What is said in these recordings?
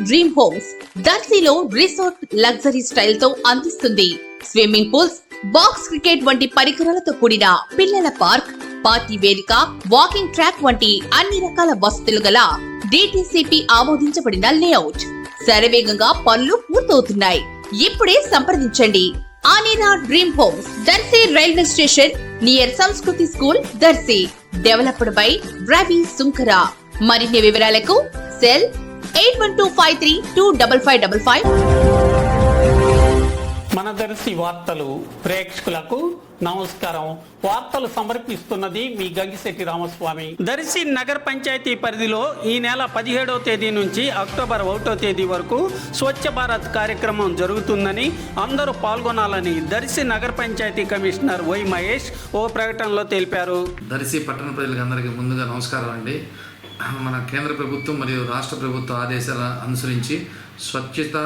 Dream homes దర్శిలో resort luxury style తో అందిస్తుంది. స్విమ్మింగ్ పూల్స్, బాక్స్ క్రికెట్ వంటి పరికరాలతో కూడిన పిల్లల పార్క్, పార్టీ వేదిక, వాకింగ్ ట్రాక్ వంటి అన్ని రకాల వసతులు గల డిటిసిపి ఆమోదించబడిన లేఅవుట్. శరవేగంగా పనులు పూర్తవుతున్నాయి. ఇప్పుడే సంప్రదించండి. ఆనేరా dream homes, Darshi railway station near Sanskriti school, Darshi. Developed by Ravi Sunkara. మరిన్ని వివరాలకు సెల్ 8125325555. మన దర్శి వార్తలు ప్రేక్షకులకు నమస్కారం. వార్తలు సమర్పిస్తున్నది మీ గంగిశెట్టి రామస్వామి. దర్శి నగర పంచాయతీ పరిధిలో ఈ నెల 17వ తేదీ నుంచి అక్టోబర్ 1వ తేదీ వరకు స్వచ్ఛ భారత్ కార్యక్రమం జరుగుతుందని, అందరూ పాల్గొనాలని దర్శి నగర పంచాయతీ కమిషనర్ వై మహేష్ ఓ ప్రకటనలో తెలిపారు. దర్శి పట్టణ ప్రజలకు అందరికీ ముందుగా నమస్కారం అండి. మన కేంద్ర ప్రభుత్వం మరియు రాష్ట్ర ప్రభుత్వ ఆదేశాల అనుసరించి స్వచ్ఛత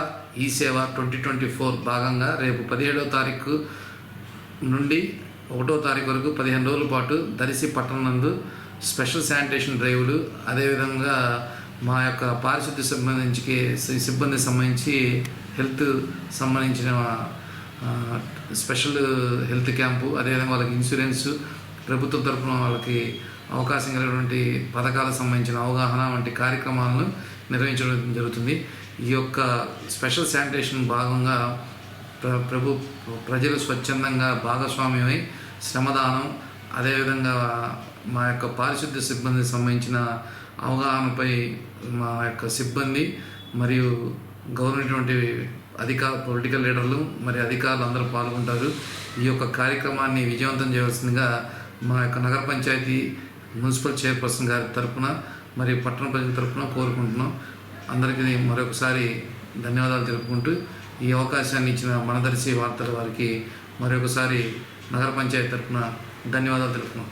ఈ సేవ 2024 భాగంగా రేపు 17వ తారీఖు నుండి 1వ తారీఖు వరకు 15 రోజుల పాటు దర్శి పట్టణం నందు స్పెషల్ శానిటేషన్ డ్రైవ్లు, అదేవిధంగా మా యొక్క పారిశుద్ధ్య సిబ్బంది సంబంధించి హెల్త్ సంబంధించిన స్పెషల్ హెల్త్ క్యాంపు, అదేవిధంగా వాళ్ళకి ఇన్సూరెన్స్, ప్రభుత్వం తరఫున వాళ్ళకి అవకాశం కలిగినటువంటి పథకాలకు సంబంధించిన అవగాహన వంటి కార్యక్రమాలను నిర్వహించడం జరుగుతుంది. ఈ యొక్క స్పెషల్ శానిటేషన్ భాగంగా ప్రజలు స్వచ్ఛందంగా భాగస్వామ్యమై శ్రమదానం, అదేవిధంగా మా యొక్క పారిశుద్ధ్య సిబ్బందికి సంబంధించిన అవగాహనపై మా యొక్క సిబ్బంది మరియు గవర్నమెంట్ పొలిటికల్ లీడర్లు మరియు అధికారులు అందరూ పాల్గొంటారు. ఈ యొక్క కార్యక్రమాన్ని విజయవంతం చేయవలసిందిగా మా యొక్క నగర పంచాయతీ మున్సిపల్ చైర్పర్సన్ గారి తరఫున మరియు పట్టణ ప్రజల తరఫున కోరుకుంటున్నాం. అందరికీ మరొకసారి ధన్యవాదాలు తెలుపుకుంటూ ఈ అవకాశాన్ని ఇచ్చిన మన దర్శి వార్తల వారికి మరొకసారి నగర పంచాయతీ తరఫున ధన్యవాదాలు తెలుపుతున్నాం.